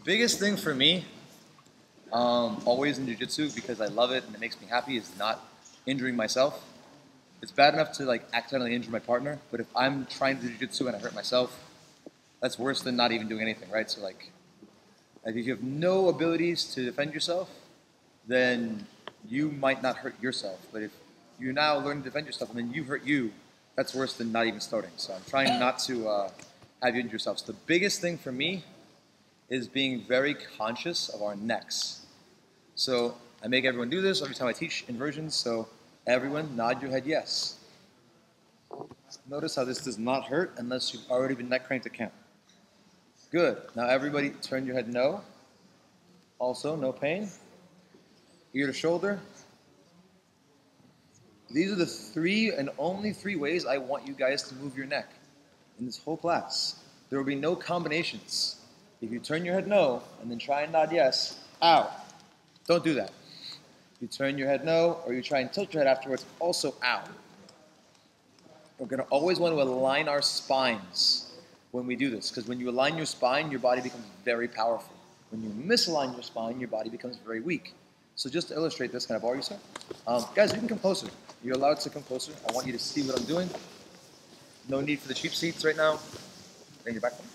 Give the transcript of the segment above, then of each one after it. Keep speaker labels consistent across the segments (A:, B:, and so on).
A: biggest thing for me, always in jiu-jitsu, because I love it and it makes me happy, is not injuring myself. It's bad enough to like accidentally injure my partner, but if I'm trying to do jiu-jitsu and I hurt myself, that's worse than not even doing anything, right? So like, if you have no abilities to defend yourself, then you might not hurt yourself. But if you now learn to defend yourself and then you hurt you, that's worse than not even starting. So I'm trying not to have you injure yourself. So the biggest thing for me is being very conscious of our necks. So I make everyone do this every time I teach inversions. So everyone nod your head yes. Notice how this does not hurt unless you've already been neck cranked to count. Good. Now everybody turn your head no. Also, no pain. Ear to shoulder. These are the three and only three ways I want you guys to move your neck in this whole class. There will be no combinations. If you turn your head no and then try and nod yes, ow. Don't do that. You turn your head no or you try and tilt your head afterwards, also ow. We're going to always want to align our spines when we do this, because when you align your spine, your body becomes very powerful. When you misalign your spine, your body becomes very weak. So just to illustrate this, can I borrow you, sir? Guys, you can come closer. You're allowed to come closer. I want you to see what I'm doing. No need for the cheap seats right now. Bring your back one.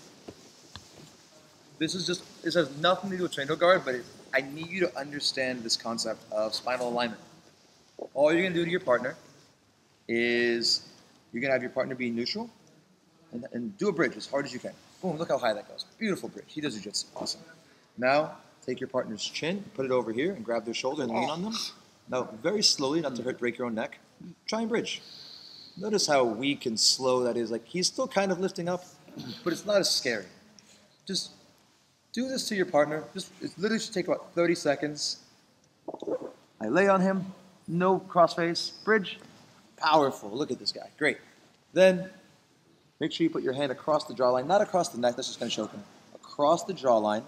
A: This has nothing to do with trainer guard, but I need you to understand this concept of spinal alignment. All you're going to do to your partner is you're going to have your partner be neutral and do a bridge as hard as you can. Boom, look how high that goes. Beautiful bridge. He does jiu-jitsu. Awesome. Now, take your partner's chin, put it over here, and grab their shoulder and lean on them. Now, very slowly, not to break your own neck, try and bridge. Notice how weak and slow that is. Like, he's still kind of lifting up, but it's not as scary. Just do this to your partner. It literally should take about 30 seconds. I lay on him, no crossface, bridge. Powerful. Look at this guy. Great. Then, make sure you put your hand across the jawline, not across the neck, that's just going to choke him. Across the jawline.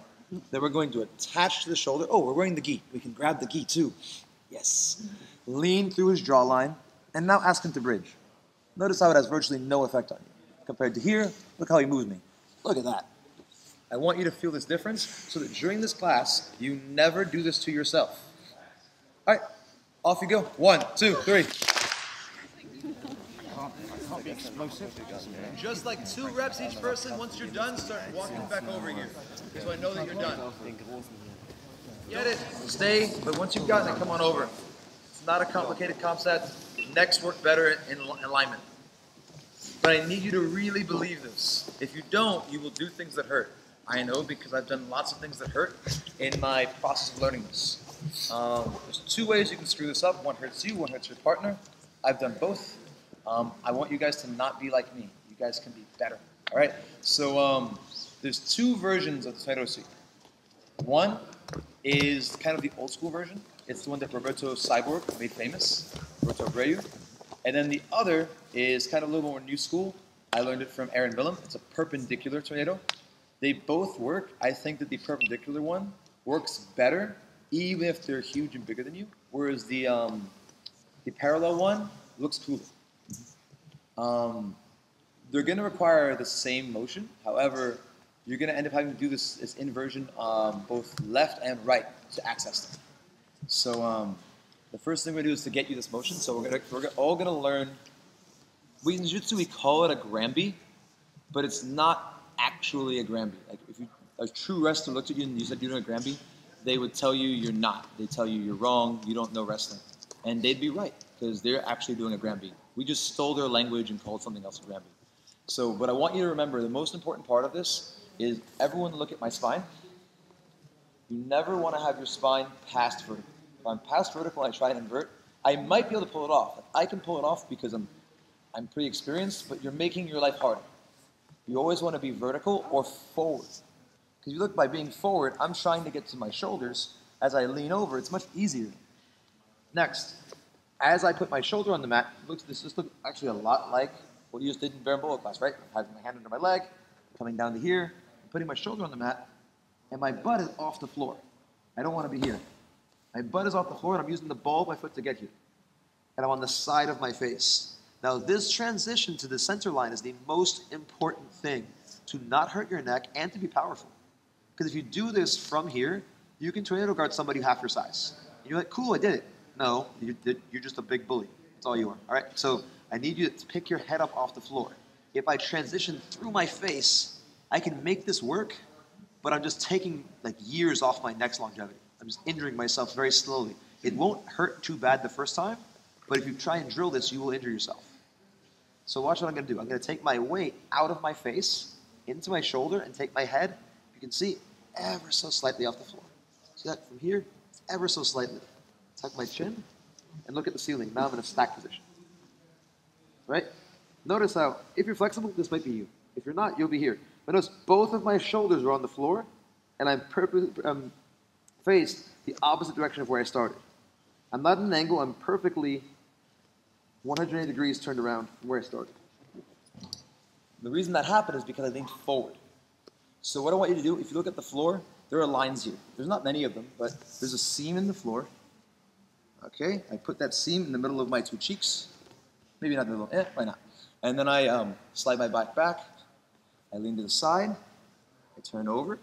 A: Then we're going to attach to the shoulder. Oh, we're wearing the gi. We can grab the gi too. Yes. Lean through his jawline, and now ask him to bridge. Notice how it has virtually no effect on you. Compared to here, look how he moves me. Look at that. I want you to feel this difference so that during this class, you never do this to yourself. All right, off you go. 1, 2, 3. Just like 2 reps each person. Once you're done, start walking back over here. So I know that you're done. Get it, stay, but once you've gotten it, come on over. It's not a complicated concept. Necks work better in alignment. But I need you to really believe this. If you don't, you will do things that hurt. I know, because I've done lots of things that hurt in my process of learning this. There's 2 ways you can screw this up. One hurts you, one hurts your partner. I've done both. I want you guys to not be like me. You guys can be better. All right? So there's 2 versions of the Tairoshi. One is kind of the old school version. It's the one that Roberto Cyborg made famous, Roberto Abreu. And then the other is kind of a little more new school. I learned it from Aaron Willem. It's a perpendicular tornado. They both work. I think that the perpendicular one works better, even if they're huge and bigger than you, whereas the parallel one looks cooler. They're going to require the same motion. However, you're going to end up having to do this inversion both left and right to access them. So the first thing we're going to do is to get you this motion. So we're all going to learn. In jiu-jitsu, we call it a Granby, but it's not actually a Granby. Like if a true wrestler looked at you and you said you're doing a Granby, they would tell you you're not. They tell you you're wrong, you don't know wrestling. And they'd be right, because they're actually doing a Granby. We just stole their language and called something else a Granby. So what I want you to remember, the most important part of this is everyone look at my spine. You never want to have your spine past vertical. If I'm past vertical and I try and invert, I might be able to pull it off. I can pull it off because I'm pretty experienced, but you're making your life harder. You always want to be vertical or forward. Because you look, by being forward, I'm trying to get to my shoulders. As I lean over, it's much easier. Next, as I put my shoulder on the mat, this looks actually a lot like what you just did in Berimbolo class, right? I'm having my hand under my leg, coming down to here, putting my shoulder on the mat, and my butt is off the floor. I don't want to be here. My butt is off the floor, and I'm using the ball of my foot to get here. And I'm on the side of my face. Now, this transition to the center line is the most important thing to not hurt your neck and to be powerful. Because if you do this from here, you can tornado guard somebody half your size. And you're like, cool, I did it. No, you're just a big bully. That's all you are. All right. So I need you to pick your head up off the floor. If I transition through my face, I can make this work, but I'm just taking like years off my neck's longevity. I'm just injuring myself very slowly. It won't hurt too bad the first time, but if you try and drill this, you will injure yourself. So watch what I'm going to do. I'm going to take my weight out of my face, into my shoulder, and take my head, you can see, ever so slightly off the floor. See that from here? Ever so slightly. Tuck my chin, and look at the ceiling. Now I'm in a stack position. Right? Notice how, if you're flexible, this might be you. If you're not, you'll be here. But notice both of my shoulders are on the floor, and I'm faced the opposite direction of where I started. I'm not at an angle, I'm perfectly 180 degrees turned around from where I started. The reason that happened is because I leaned forward. So what I want you to do, if you look at the floor, there are lines here. There's not many of them, but there's a seam in the floor. Okay, I put that seam in the middle of my two cheeks. Maybe not in the middle, why not? And then I slide my back, I lean to the side, I turn over,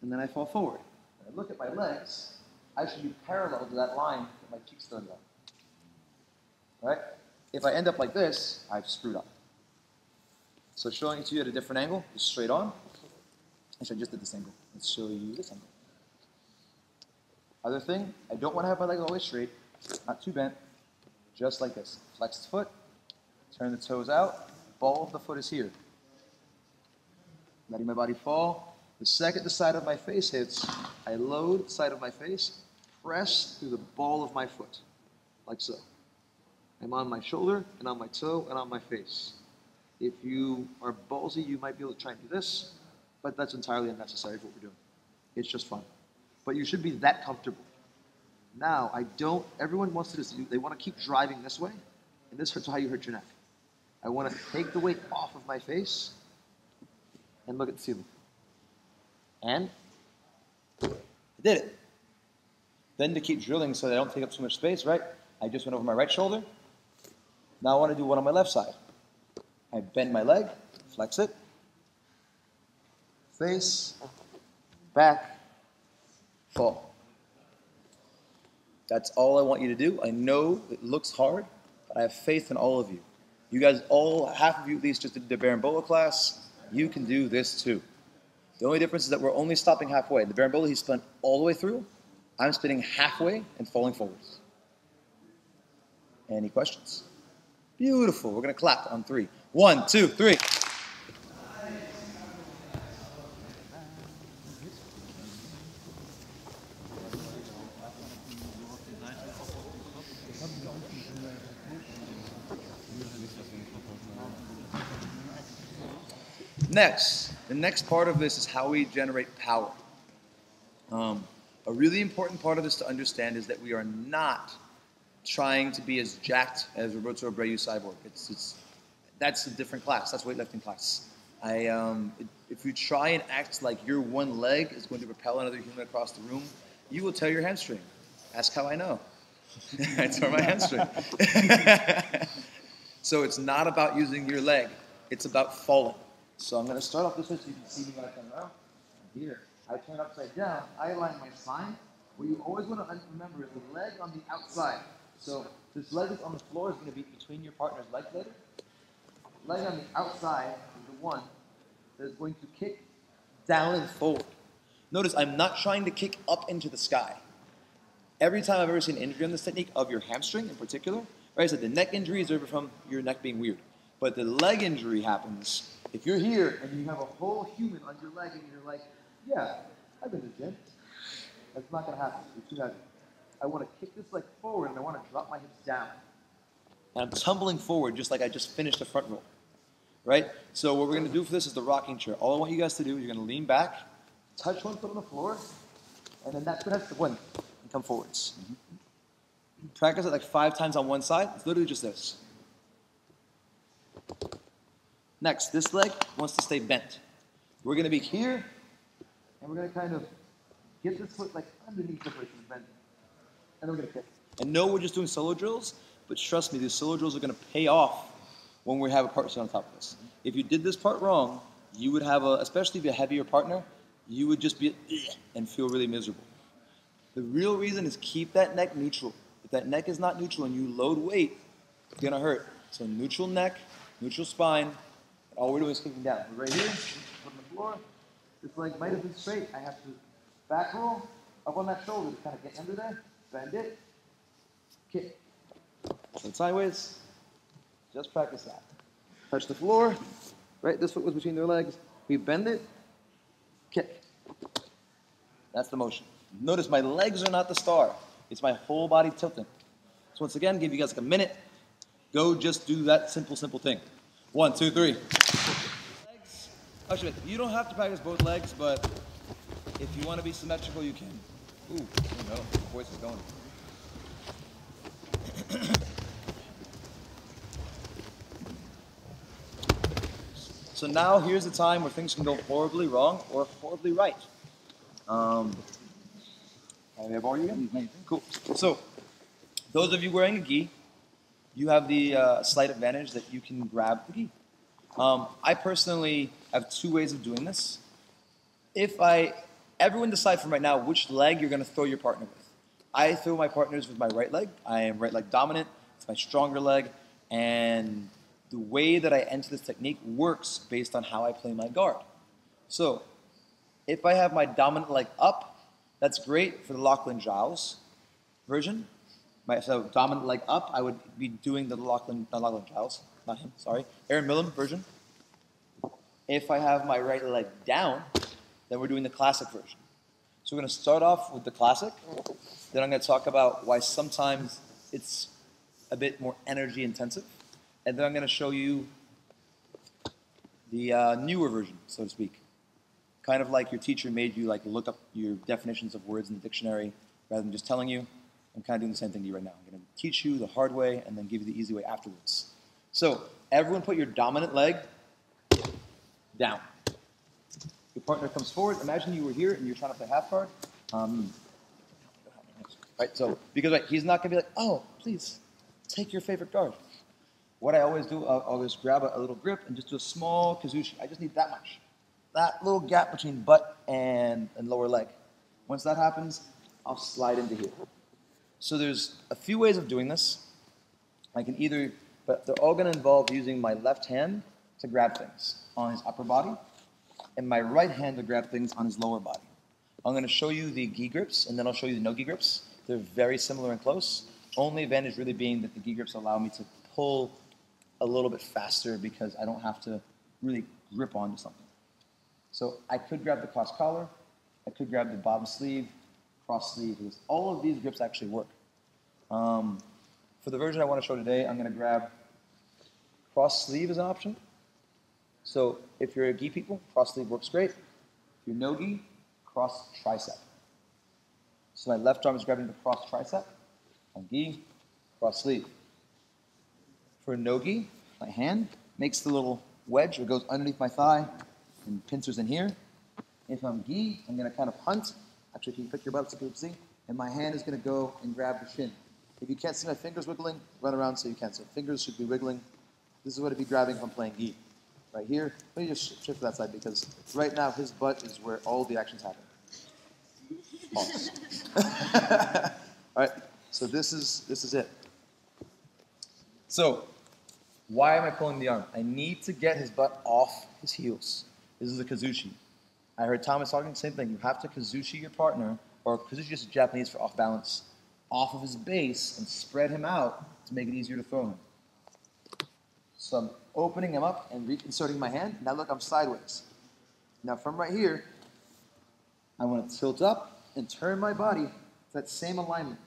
A: and then I fall forward. When I look at my legs, I should be parallel to that line that my cheeks turned up. Right? If I end up like this, I've screwed up. So showing it to you at a different angle, just straight on. Actually, I just did this angle. Let's show you this angle. Other thing, I don't want to have my legs always straight, not too bent, just like this. Flex the foot, turn the toes out, ball of the foot is here. Letting my body fall. The second the side of my face hits, I load the side of my face, press through the ball of my foot, like so. I'm on my shoulder, and on my toe, and on my face. If you are ballsy, you might be able to try and do this, but that's entirely unnecessary for what we're doing. It's just fun. But you should be that comfortable. Now, everyone wants to do, they want to keep driving this way, and this hurts how you hurt your neck. I want to take the weight off of my face, and look at the ceiling. And I did it. Then to keep drilling so that I don't take up too much space, right? I just went over my right shoulder. Now I want to do one on my left side. I bend my leg, flex it, face, back, fall. That's all I want you to do. I know it looks hard, but I have faith in all of you. You guys half of you at least just did the Berimbolo class. You can do this too. The only difference is that we're only stopping halfway. The Berimbolo, he spun all the way through. I'm spinning halfway and falling forwards. Any questions? Beautiful. We're going to clap on 3. 1, 2, 3. Next, the next part of this is how we generate power. A really important part of this to understand is that we are not trying to be as jacked as Roberto Abreu Cyborg. That's a different class. That's weightlifting class. If you try and act like your one leg is going to propel another human across the room, you will tear your hamstring. Ask how I know. I tore my hamstring. So it's not about using your leg. It's about falling. So I'm going to start off this way so you can see me when I come around. Here, I turn upside down. I align my spine. What you always want to remember is the leg on the outside. So this leg is on the floor is going to be between your partner's legs later. Leg on the outside is the one that is going to kick down and forward. Notice I'm not trying to kick up into the sky. Every time I've ever seen an injury on this technique of your hamstring in particular, right, I said the neck injury is over from your neck being weird. But the leg injury happens if you're here and you have a whole human on your leg and you're like, yeah, I've been to the gym. That's not going to happen. You're too heavy. I want to kick this leg forward and I want to drop my hips down. And I'm tumbling forward just like I just finished a front roll. Right? So what we're going to do for this is the rocking chair. All I want you guys to do is you're going to lean back, touch one foot on the floor, and then that's going to have to win and come forwards. Practice it like 5 times on one side. It's literally just this. Next, this leg wants to stay bent. We're going to be here, and we're going to kind of get this foot like underneath the person bent. And then we're going to kick. And no, we're just doing solo drills, but trust me, these solo drills are going to pay off when we have a partner sit on top of this. If you did this part wrong, you would have especially if you're a heavier partner, you would just be and feel really miserable. The real reason is keep that neck neutral. If that neck is not neutral and you load weight, it's gonna hurt. So neutral neck, neutral spine. All we're doing is kicking down. We're right here, on the floor. This leg might have been straight. I have to back roll up on that shoulder to kind of get under there, bend it, kick. So sideways. Just practice that. Touch the floor. Right, this foot was between their legs. We bend it, kick. That's the motion. Notice my legs are not the star. It's my whole body tilting. So once again, give you guys like a minute. Go just do that simple thing. 1, 2, 3. Legs. Actually, you don't have to practice both legs, but if you want to be symmetrical, you can. Ooh, oh no, the voice is going. So now here's the time where things can go horribly wrong or horribly right. Can I borrow you again? Cool. So those of you wearing a gi, you have the slight advantage that you can grab the gi. I personally have 2 ways of doing this. Everyone decide from right now which leg you're going to throw your partner with. I throw my partners with my right leg. I am right leg dominant. It's my stronger leg. And the way that I enter this technique works based on how I play my guard. So if I have my dominant leg up, that's great for the Lachlan Giles version. So dominant leg up, I would be doing the Lachlan Giles, not him, sorry, Aaron Millam version. If I have my right leg down, then we're doing the classic version. So we're going to start off with the classic. Then I'm going to talk about why sometimes it's a bit more energy intensive. And then I'm going to show you the newer version, so to speak. Kind of like your teacher made you like look up your definitions of words in the dictionary rather than just telling you. I'm kind of doing the same thing to you right now. I'm going to teach you the hard way and then give you the easy way afterwards. So everyone put your dominant leg down. Your partner comes forward. Imagine you were here and you're trying to play half guard. Right, so because he's not going to be like, oh, please, take your favorite guard. What I always do, I'll just grab a little grip and just do a small Kazushi. I just need that much. That little gap between butt and lower leg. Once that happens, I'll slide into here. So there's a few ways of doing this. I can either, but they're all going to involve using my left hand to grab things on his upper body and my right hand to grab things on his lower body. I'm going to show you the gi grips and then I'll show you the no gi grips. They're very similar and close. Only advantage really being that the gi grips allow me to pull a little bit faster because I don't have to really grip onto something. So I could grab the cross collar, I could grab the bottom sleeve, cross sleeve, because all of these grips actually work. For the version I want to show today, I'm going to grab cross sleeve as an option. So if you're a gi people, cross sleeve works great. If you're no gi, cross tricep. So my left arm is grabbing the cross tricep, on gi, cross sleeve. For no-gi, my hand makes the little wedge that goes underneath my thigh and pincers in here. If I'm gi, I'm going to kind of hunt. Actually, if you can pick your butt so you can see. And my hand is going to go and grab the shin. If you can't see my fingers wiggling, run around so you can. So fingers should be wiggling. This is what I'd be grabbing if I'm playing gi. Right here. Let me just shift to that side because right now his butt is where all the actions happen. Pause. All right. So this is it. So why am I pulling the arm? I need to get his butt off his heels. This is a Kazushi. I heard Thomas talking the same thing. You have to Kazushi your partner, or Kazushi is Japanese for off balance, off of his base and spread him out to make it easier to throw him. So I'm opening him up and reinserting my hand. Now look, I'm sideways. Now from right here, I want to tilt up and turn my body to that same alignment.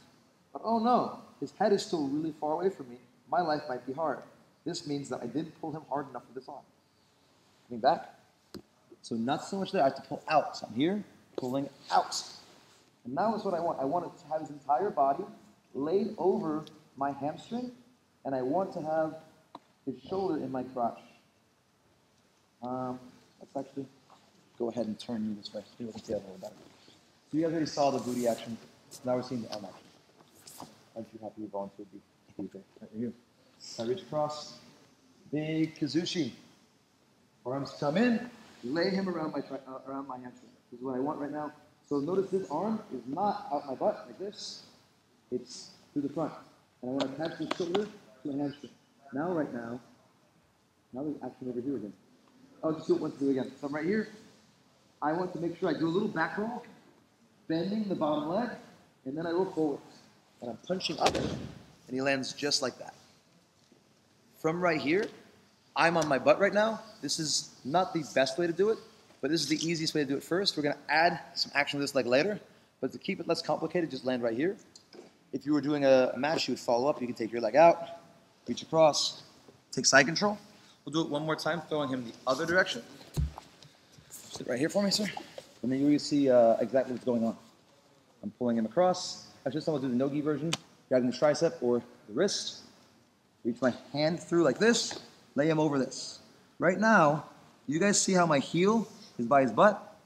A: But oh no, his head is still really far away from me. My life might be hard. This means that I didn't pull him hard enough for this arm. Coming back. So not so much there, I have to pull out. So I'm here, pulling out. And now is what I want. I want to have his entire body laid over my hamstring, and I want to have his shoulder in my crotch. Let's actually go ahead and turn you this way so people can see that a little better. So you guys already saw the booty action. Now we're seeing the arm action. Aren't you happy you volunteered to be there? Right here. I reach across. Big Kazushi. Arms come in. lay him around my hamstring. This is what I want right now. So notice this arm is not out my butt like this. It's through the front. And I want to attach this shoulder to a hamstring. Now there's action over here again. I'll just do it once to do it again. So I'm right here. I want to make sure I do a little back roll, bending the bottom leg, and then I roll forwards. And I'm punching up, and he lands just like that. From right here, I'm on my butt right now. This is not the best way to do it, but this is the easiest way to do it first. We're going to add some action to this leg later, but to keep it less complicated, just land right here. If you were doing a match, you would follow up. You can take your leg out, reach across, take side control. We'll do it one more time, throwing him the other direction. Sit right here for me, sir. And then you'll see exactly what's going on. I'm pulling him across. Actually, someone will do the no-gi version, grabbing the tricep or the wrist. Reach my hand through like this, lay him over this. Right now, you guys see how my heel is by his butt?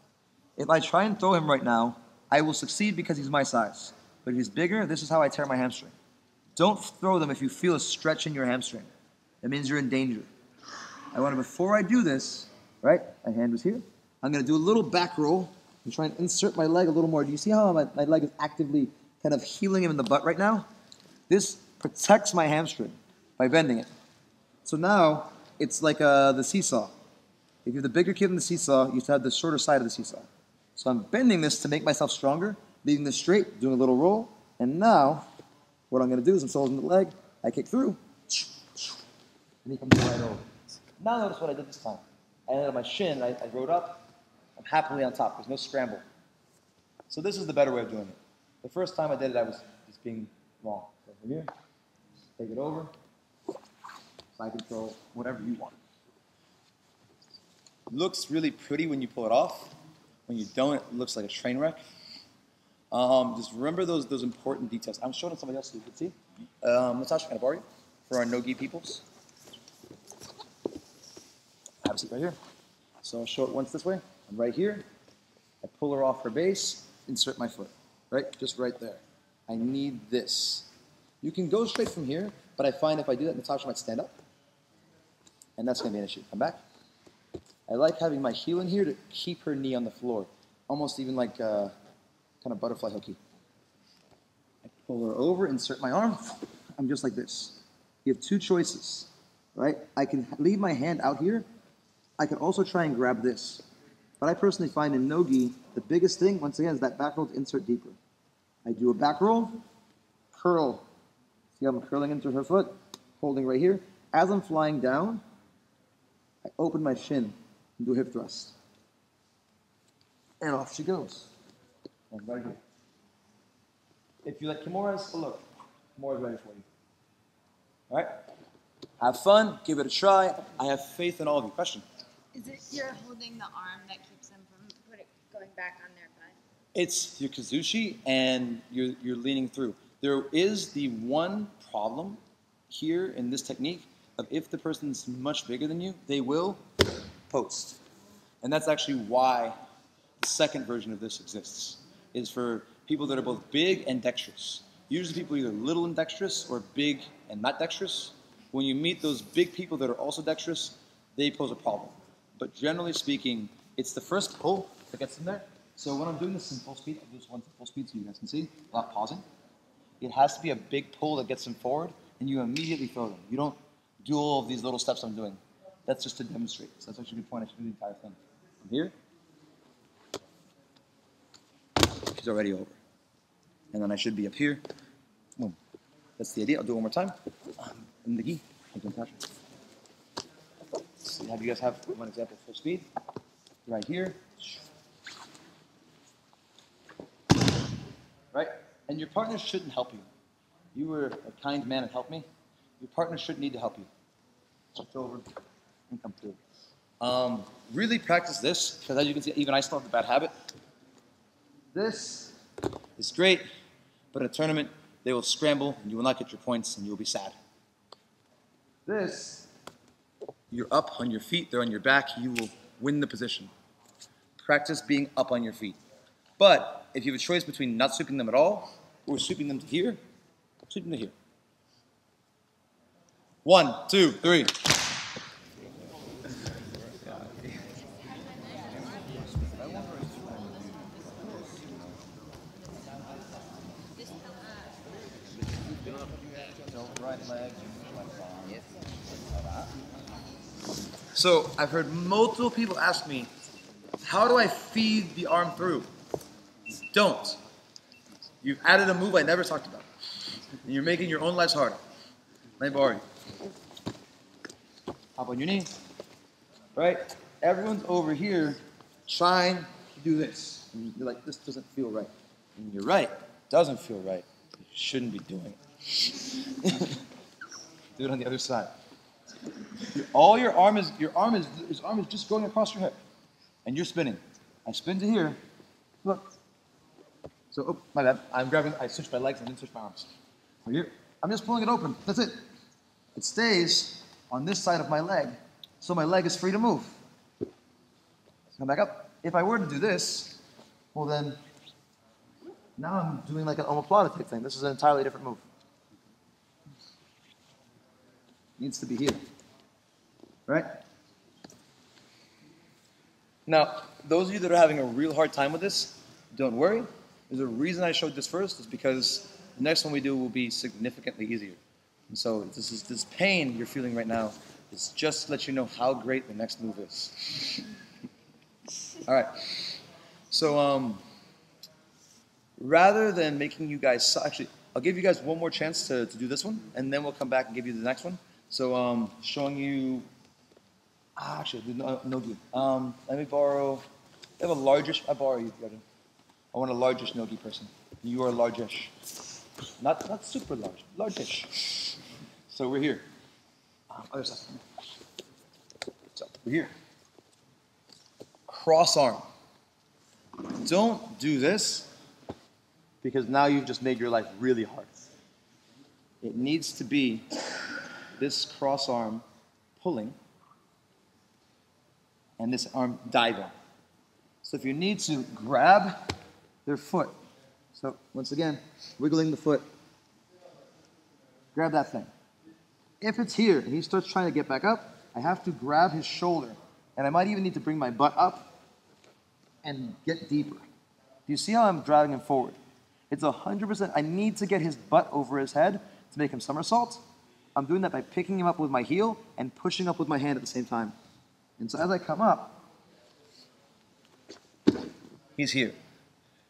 A: If I try and throw him right now, I will succeed because he's my size. But if he's bigger, this is how I tear my hamstring. Don't throw them if you feel a stretch in your hamstring. That means you're in danger. I want to, before I do this, right, my hand was here. I'm going to do a little back roll and try and insert my leg a little more. Do you see how my leg is actively kind of healing him in the butt right now? This protects my hamstring by bending it. So now, it's like the seesaw. If you're the bigger kid in the seesaw, you used to have the shorter side of the seesaw. So I'm bending this to make myself stronger, leaving this straight, doing a little roll, and now, what I'm going to do is I'm holding the leg, I kick through, and he comes right over. Now notice what I did this time. I ended on my shin, I rode up, I'm happily on top, there's no scramble. So this is the better way of doing it. The first time I did it, I was just being wrong. So from here, take it over, side control, whatever you want. Looks really pretty when you pull it off. When you don't, it looks like a train wreck. Just remember those important details. I'm showing it to somebody else so you can see. Natasha, can I borrow you for our no-gi peoples? I have a seat right here. So I'll show it once this way. I'm right here. I pull her off her base, insert my foot. Right? Just right there. I need this. You can go straight from here, but I find if I do that, Natasha might stand up. And that's going to be an issue. Come back. I like having my heel in here to keep her knee on the floor. Almost even like kind of butterfly hooky. I pull her over, insert my arm. I'm just like this. You have two choices, right? I can leave my hand out here. I can also try and grab this. But I personally find in no-gi, the biggest thing, once again, is that back roll to insert deeper. I do a back roll, curl. See how I'm curling into her foot? Holding right here. As I'm flying down, I open my shin and do a hip thrust. And off she goes. And right here. If you like Kimura's, oh look, Kimura's ready for you. All right? Have fun, give it a try. I have faith in all of you. Question?
B: Is it you're holding the arm that keeps them from going back on their butt?
A: It's your Kazushi, and you're leaning through. There is the one problem here in this technique of if the person's much bigger than you, they will post. And that's actually why the second version of this exists, is for people that are both big and dexterous. Usually people are either little and dexterous or big and not dexterous. When you meet those big people that are also dexterous, they pose a problem. But generally speaking, it's the first pull that gets them there. So when I'm doing this in full speed, I'll do this one in full speed so you guys can see, without pausing. It has to be a big pull that gets them forward, and you immediately throw them. You don't do all of these little steps I'm doing. That's just to demonstrate. So that's actually a good point. I should do the entire thing. From here, she's already over. And then I should be up here. Boom. That's the idea. I'll do it one more time. In the gi. So have you guys have one example full speed? Right here. Right? And your partner shouldn't help you. You were a kind man and helped me. Your partner shouldn't need to help you. Shift over and come through. Really practice this, because as you can see, even I still have the bad habit. This is great, but in a tournament, they will scramble, and you will not get your points, and you will be sad. This, you're up on your feet, they're on your back, you will win the position. Practice being up on your feet. But if you have a choice between not sweeping them at all, or sweeping them to here, sweep them to here. 1, 2, 3. So I've heard multiple people ask me, how do I feed the arm through? Don't. You've added a move I never talked about. And you're making your own lives harder. Let me borrow you. Hop on your knee. Right? Everyone's over here trying to do this. And you're like, this doesn't feel right. And you're right. It doesn't feel right. You shouldn't be doing it. Do it on the other side. All your arm is just going across your hip. And you're spinning. I spin to here. Look. So, oh, my bad. I switched my legs and didn't switch my arms. Here. I'm just pulling it open. That's it. It stays on this side of my leg, so my leg is free to move. Come back up. If I were to do this, well then, now I'm doing like an omoplata type thing. This is an entirely different move. Needs to be here. Right? Now, those of you that are having a real hard time with this, don't worry. There's a reason I showed this first, is because the next one we do will be significantly easier. And so this pain you're feeling right now is just to let you know how great the next move is. All right. So rather than making you guys, actually, I'll give you guys one more chance to do this one, and then we'll come back and give you the next one. So showing you, actually, no gi. Let me borrow, I have a largish, I borrow you. I want a largish no-gi person. You are largish. Not super large, largish. So we're here. Other side. So we're here. Cross arm. Don't do this, because now you've just made your life really hard. It needs to be this cross arm pulling and this arm diving. So if you need to grab their foot, so once again, wiggling the foot, grab that thing. If it's here and he starts trying to get back up, I have to grab his shoulder, and I might even need to bring my butt up and get deeper. Do you see how I'm driving him forward? It's 100%, I need to get his butt over his head to make him somersault. I'm doing that by picking him up with my heel and pushing up with my hand at the same time. And so as I come up, he's here.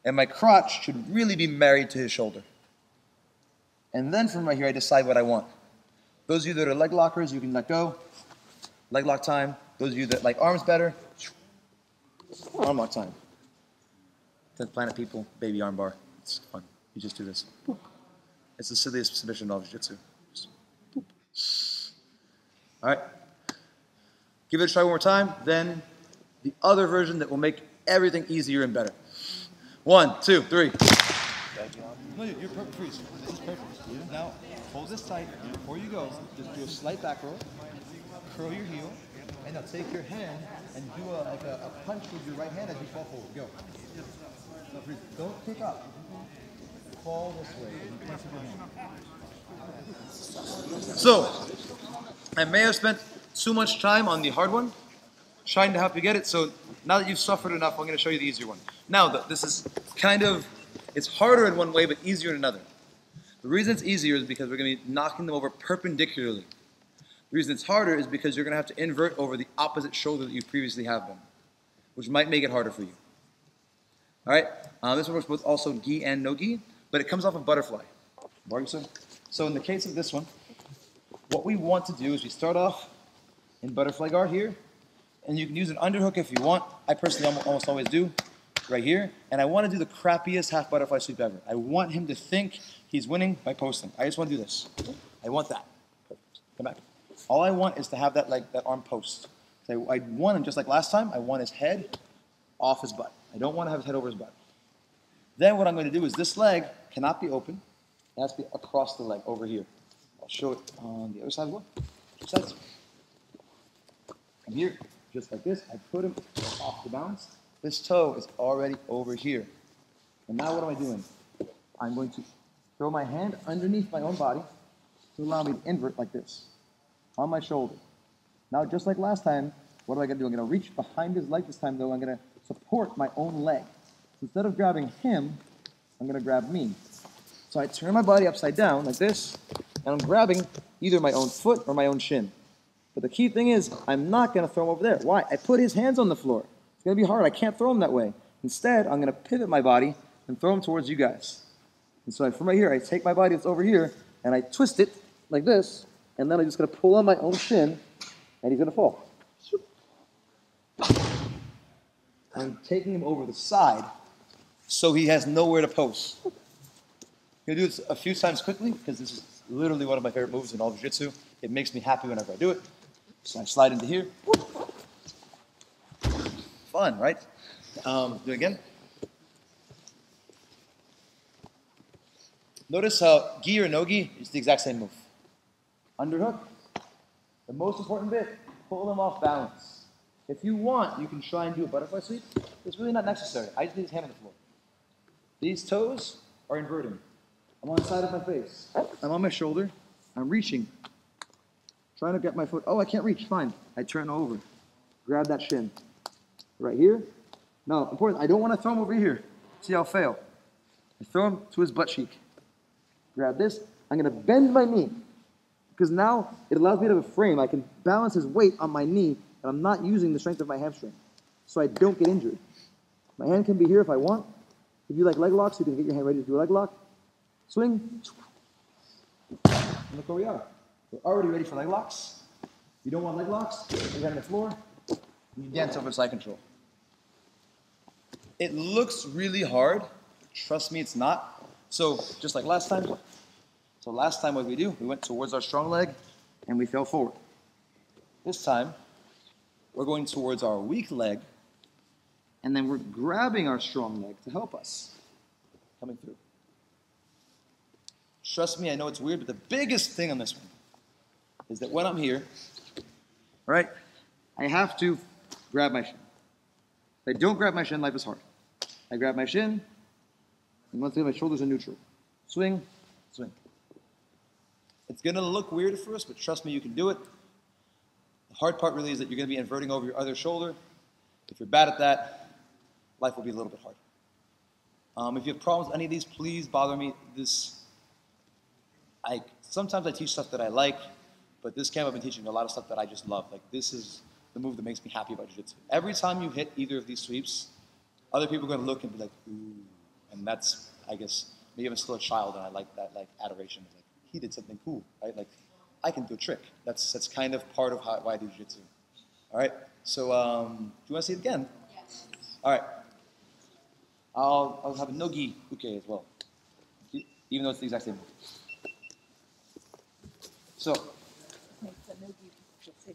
A: And my crotch should really be married to his shoulder. And then from right here, I decide what I want. Those of you that are leg lockers, you can let go. Leg lock time. Those of you that like arms better, arm lock time. 10th Planet people, baby arm bar. It's fun. You just do this. Boop. It's the silliest submission of jiu-jitsu. All right. Give it a try one more time. Then the other version that will make everything easier and better. 1, 2, 3. No, you're perfect. Freeze. This is perfect. Now, hold this tight. Before you go, just do a slight back roll. Curl your heel. And now take your hand and do a punch with your right hand as you fall forward. Go. No, freeze. Don't kick up. Fall this way. And punch with your hand. So, I may have spent too much time on the hard one, trying to help you get it. So now that you've suffered enough, I'm going to show you the easier one. Now, this is kind of, it's harder in one way, but easier in another. The reason it's easier is because we're going to be knocking them over perpendicularly. The reason it's harder is because you're going to have to invert over the opposite shoulder that you previously have been, which might make it harder for you. All right? This one works both also gi and no gi, but it comes off a butterfly. So in the case of this one, what we want to do is we start off in butterfly guard here, and you can use an underhook if you want. I personally almost always do, right here. And I want to do the crappiest half butterfly sweep ever. I want him to think he's winning by posting. I just want to do this. I want that. Perfect. Come back. All I want is to have that arm post. So I want him, just like last time, I want his head off his butt. I don't want to have his head over his butt. Then what I'm going to do is this leg cannot be open. It has to be across the leg, over here. I'll show it on the other side as well. Two sides. Come here, just like this. I put him off the bounce. This toe is already over here. And now what am I doing? I'm going to throw my hand underneath my own body to allow me to invert like this, on my shoulder. Now, just like last time, what am I going to do? I'm going to reach behind his leg this time, though. I'm going to support my own leg. So instead of grabbing him, I'm going to grab me. So I turn my body upside down like this, and I'm grabbing either my own foot or my own shin. But the key thing is, I'm not going to throw him over there. Why? I put his hands on the floor. It's going to be hard. I can't throw him that way. Instead, I'm going to pivot my body and throw him towards you guys. And so from right here, I take my body that's over here, and I twist it like this, and then I'm just going to pull on my own shin, and he's going to fall. I'm taking him over the side so he has nowhere to post. I'm going to do this a few times quickly because this is literally one of my favorite moves in all of jiu-jitsu. It makes me happy whenever I do it. So I slide into here. Fun, right? Do it again. Notice how gi or no gi is the exact same move. Underhook. The most important bit, pull them off balance. If you want, you can try and do a butterfly sweep. It's really not necessary. I just need his hand on the floor. These toes are inverting. I'm on the side of my face. I'm on my shoulder. I'm reaching. Trying to get my foot. Oh, I can't reach. Fine. I turn over. Grab that shin. Right here. No, important. I don't want to throw him over here. See, I'll fail. I throw him to his butt cheek. Grab this. I'm going to bend my knee. Because now it allows me to have a frame. I can balance his weight on my knee, and I'm not using the strength of my hamstring. So I don't get injured. My hand can be here if I want. If you like leg locks, you can get your hand ready to do a leg lock. Swing. And look where we are. We're already ready for leg locks. If you don't want leg locks, put your hand on the floor, and you dance over side control. It looks really hard. Trust me, it's not. So just like last time. So last time what we do, we went towards our strong leg, and we fell forward. This time, we're going towards our weak leg, and then we're grabbing our strong leg to help us. Coming through. Trust me, I know it's weird, but the biggest thing on this one is that when I'm here, right, I have to grab my shin. If I don't grab my shin, life is hard. I grab my shin, and once again, my shoulders are neutral. Swing, swing. It's going to look weird for us, but trust me, you can do it. The hard part really is that you're going to be inverting over your other shoulder. If you're bad at that, life will be a little bit hard. If you have problems with any of these, please bother me. Sometimes I teach stuff that I like, but this camp I've been teaching a lot of stuff that I just love. Like, this is the move that makes me happy about jiu-jitsu. Every time you hit either of these sweeps, other people are going to look and be like, ooh. And that's, I guess, maybe I'm still a child and I like that, like, adoration. Like, he did something cool, right? Like, I can do a trick. That's kind of part of why I do jiu-jitsu. All right? So, do you want to see it again? Yes. All right. I'll have a no-gi uke as well, even though it's the exact same move. So,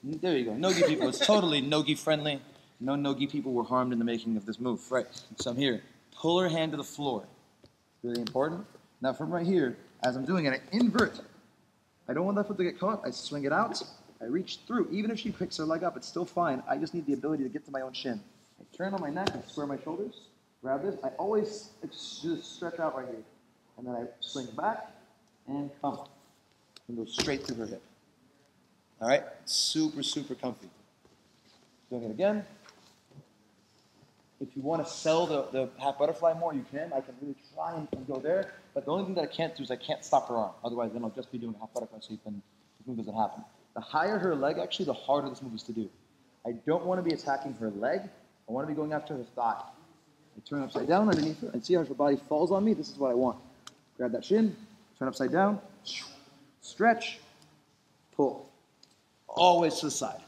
A: there you go. No-gi people. It's totally no-gi friendly. No no-gi people were harmed in the making of this move. Right. So I'm here. Pull her hand to the floor. Really important. Now from right here, as I'm doing it, I invert. I don't want that foot to get caught. I swing it out. I reach through. Even if she picks her leg up, it's still fine. I just need the ability to get to my own shin. I turn on my neck. I square my shoulders. Grab this. I always just stretch out right here. And then I swing back and come. And go straight through her hip. All right? Super, super comfy. Doing it again. If you want to sell the half butterfly more, you can. I can really try and go there. But the only thing that I can't do is I can't stop her arm. Otherwise, then I'll just be doing a half butterfly sweep and this move doesn't happen. The higher her leg, actually, the harder this move is to do. I don't want to be attacking her leg. I want to be going after her thigh. I turn upside down underneath her and see how her body falls on me. This is what I want. Grab that shin, turn upside down, stretch, pull. Always to the side.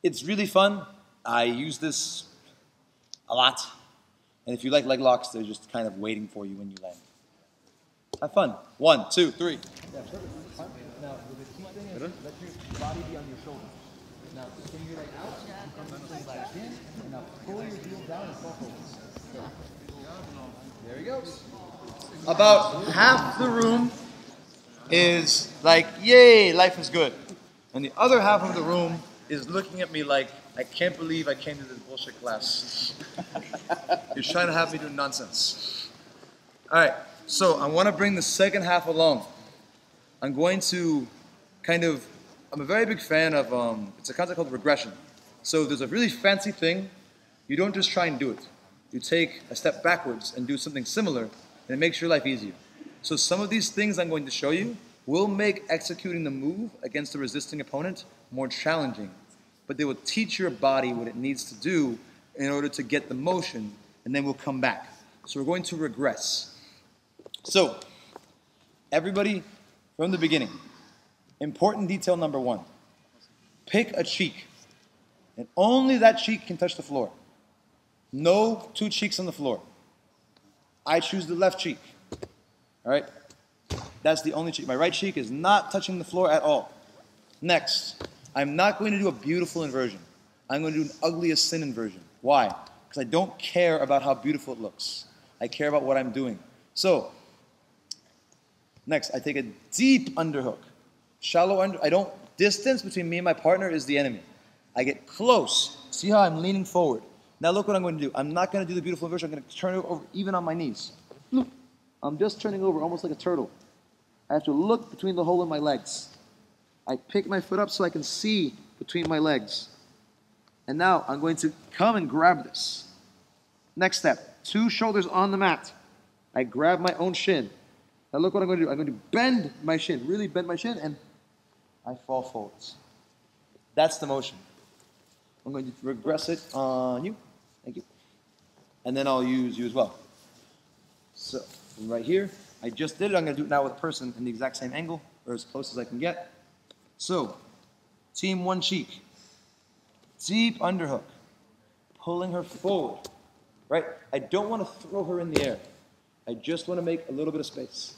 A: It's really fun. I use this a lot. And if you like leg locks, they're just kind of waiting for you when you land. Have fun. 1, 2, 3. Yeah, perfect. Now, the key thing is let your body be on your shoulders. Now, swing your leg out, come back in, and now pull your heel down and fall forward. There he goes. About half the room is like, yay, life is good. And the other half of the room is looking at me like, I can't believe I came to this bullshit class. You're trying to have me do nonsense. All right, so I want to bring the second half along. I'm going to I'm a very big fan of, it's a concept called regression. So there's a really fancy thing. You don't just try and do it. You take a step backwards and do something similar, and it makes your life easier. So some of these things I'm going to show you will make executing the move against a resisting opponent more challenging, but they will teach your body what it needs to do in order to get the motion, and then we'll come back. So we're going to regress. So, everybody, from the beginning, important detail number 1. Pick a cheek, and only that cheek can touch the floor. No 2 cheeks on the floor. I choose the left cheek. All right? That's the only cheek. My right cheek is not touching the floor at all. Next, I'm not going to do a beautiful inversion. I'm going to do an ugly as sin inversion. Why? Because I don't care about how beautiful it looks. I care about what I'm doing. So, next, I take a deep underhook. Shallow under. Distance between me and my partner is the enemy. I get close. See how I'm leaning forward. Now look what I'm going to do. I'm not going to do the beautiful inversion. I'm going to turn it over even on my knees. Look. I'm just turning over almost like a turtle. I have to look between the hole in my legs. I pick my foot up so I can see between my legs. And now I'm going to come and grab this. Next step, 2 shoulders on the mat. I grab my own shin. Now look what I'm going to do. I'm going to bend my shin, really bend my shin, and I fall forwards. That's the motion. I'm going to regress it on you. Thank you. And then I'll use you as well. So, right here, I just did it. I'm going to do it now with a person in the exact same angle, or as close as I can get. So, team 1 cheek. Deep underhook. Pulling her forward. Right? I don't want to throw her in the air. I just want to make a little bit of space.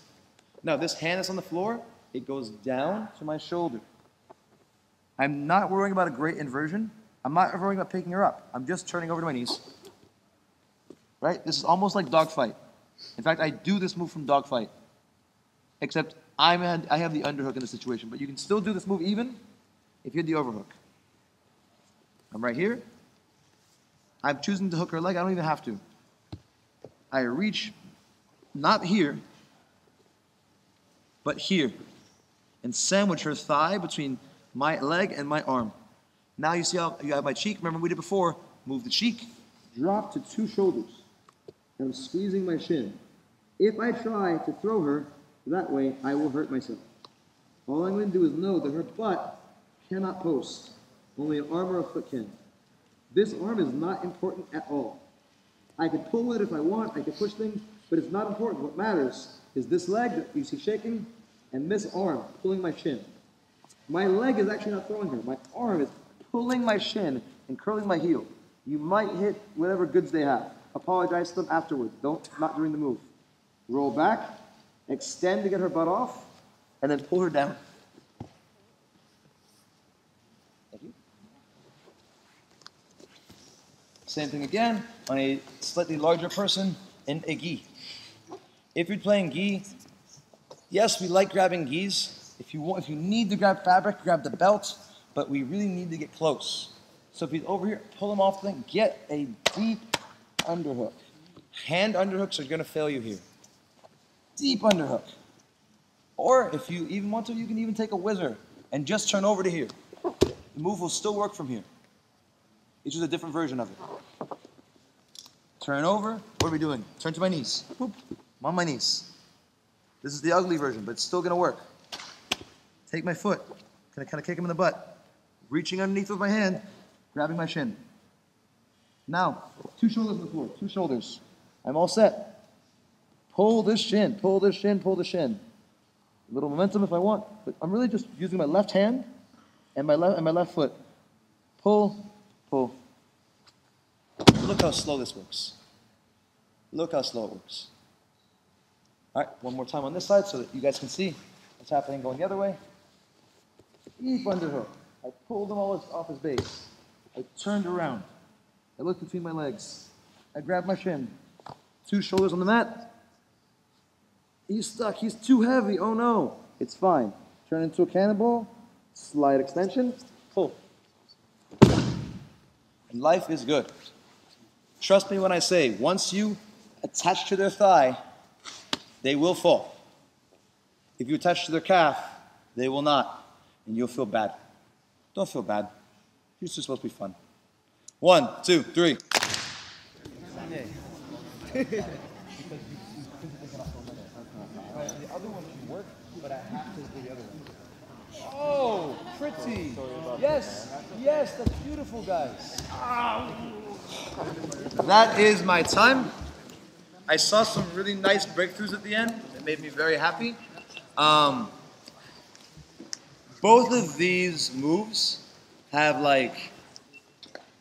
A: Now, this hand that's on the floor, it goes down to my shoulder. I'm not worrying about a great inversion. I'm not worrying about picking her up. I'm just turning over to my knees. Right? This is almost like dogfight. In fact, I do this move from dogfight. Except I have the underhook in the situation. But you can still do this move even if you had the overhook. I'm right here. I'm choosing to hook her leg. I don't even have to. I reach, not here, but here. And sandwich her thigh between my leg and my arm. Now you see how you have my cheek. Remember we did before. Move the cheek. Drop to 2 shoulders. I'm squeezing my shin. If I try to throw her that way, I will hurt myself. All I'm going to do is know that her butt cannot post. Only an arm or a foot can. This arm is not important at all. I can pull it if I want, I can push things, but it's not important. What matters is this leg that you see shaking and this arm pulling my shin. My leg is actually not throwing her. My arm is pulling my shin and curling my heel. You might hit whatever goods they have. Apologize to them afterwards. Not during the move. Roll back, extend to get her butt off, and then pull her down. Thank you. Same thing again on a slightly larger person in a gi. If you're playing gi, yes, we like grabbing gis. If you need to grab fabric, grab the belt, but we really need to get close. So if he's over here, pull him off the thing, get a deep underhook. Hand underhooks are going to fail you here. Deep underhook. Or if you even want to, you can even take a whizzer and just turn over to here. The move will still work from here. It's just a different version of it. Turn over. What are we doing? Turn to my knees. Boop. I'm on my knees. This is the ugly version, but it's still going to work. Take my foot. Kind of kick him in the butt. Reaching underneath with my hand, grabbing my shin. Now, 2 shoulders on the floor. 2 shoulders. I'm all set. Pull this shin. Pull this shin. Pull the shin. A little momentum if I want, but I'm really just using my left hand and my left foot. Pull, pull. Look how slow this works. Look how slow it works. All right, one more time on this side so that you guys can see what's happening going the other way. Deep underhook. I pulled him all off his base. I turned around. I looked between my legs. I grabbed my shin. 2 shoulders on the mat. He's stuck. He's too heavy. Oh no. It's fine. Turn into a cannonball. Slide extension. Pull. And life is good. Trust me when I say, once you attach to their thigh, they will fall. If you attach to their calf, they will not. And you'll feel bad. Don't feel bad. It's just supposed to be fun. 1, 2, 3. The other one should work. but I have to do the other one. Oh, pretty. Yes, yes, that's beautiful, guys. That is my time. I saw some really nice breakthroughs at the end. It made me very happy. Both of these moves have like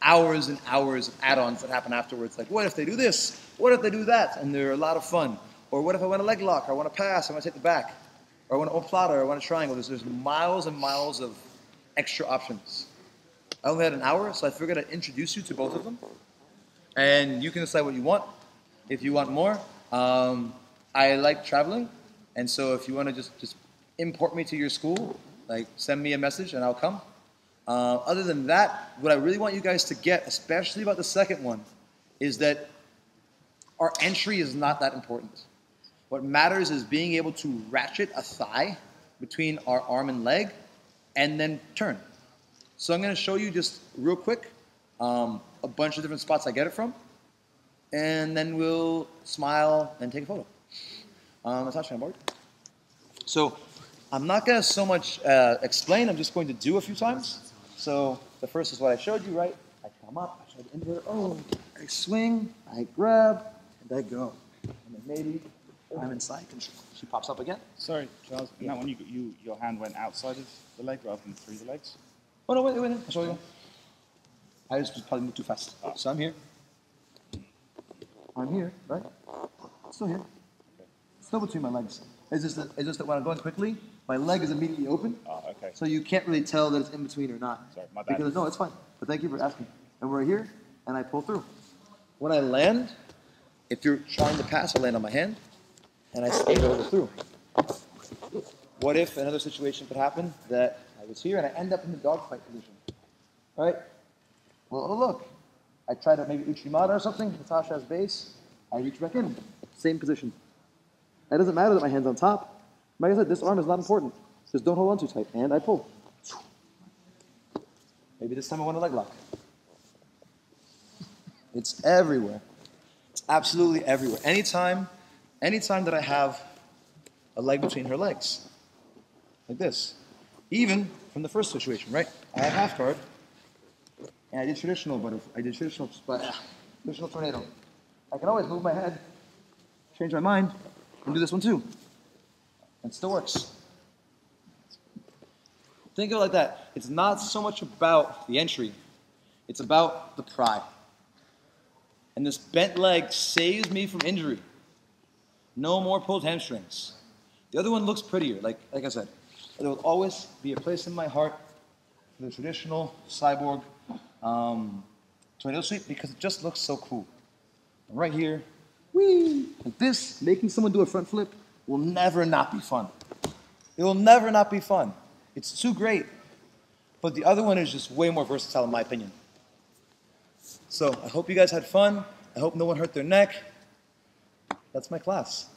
A: hours and hours of add-ons that happen afterwards. Like, what if they do this? What if they do that? And they're a lot of fun. Or what if I want a leg lock? Or I want to pass? I want to take the back? Or I want an oplata? Or I want a triangle? There's miles and miles of extra options. I only had an hour, so I figured I'd introduce you to both of them. And you can decide what you want. If you want more, I like traveling. And so if you want to just import me to your school, like send me a message and I'll come. Other than that, what I really want you guys to get, especially about the second one, is that our entry is not that important. What matters is being able to ratchet a thigh between our arm and leg and then turn. So I'm going to show you just real quick a bunch of different spots I get it from, and then we'll smile and take a photo. Natasha, on board? So I'm not going to so much explain, I'm just going to do a few times. So the first is what I showed you, right? I come up, I try the inverter, oh, I swing, I grab, and I go. And then maybe I'm inside control. She pops up again.
C: Sorry, Charles, in that one your hand went outside of the leg rather than through the legs?
A: Oh, no, wait, I'll show you again. I just probably moved too fast. So I'm here. I'm here, right? Still here. Still between my legs. It's just that when I'm going quickly, my leg is immediately open.
C: Oh, okay.
A: So you can't really tell that it's in between or not.
C: Sorry, my bad.
A: Because, no, it's fine. But thank you for asking. And we're here, and I pull through. When I land, if you're trying to pass, I land on my hand, and I skate over through. What if another situation could happen that I was here and I end up in the dogfight position? Right? Well, oh, look. I try to maybe Uchimata or something, Natasha's base. I reach back in. Same position. It doesn't matter that my hand's on top. Like I said, this arm is not important. Just don't hold on too tight. And I pull. Maybe this time I want a leg lock. It's everywhere. It's absolutely everywhere. Anytime that I have a leg between her legs. Like this. Even from the first situation, right? I have half guard. And I did traditional traditional tornado. I can always move my head, change my mind, and do this one too. And it still works. Think of it like that. It's not so much about the entry. It's about the pry. And this bent leg saves me from injury. No more pulled hamstrings. The other one looks prettier, like I said. There will always be a place in my heart for the traditional cyborg tornado sweep because it just looks so cool. And right here, whee! Like this, making someone do a front flip will never not be fun. It will never not be fun. It's too great. But the other one is just way more versatile in my opinion. So I hope you guys had fun. I hope no one hurt their neck. That's my class.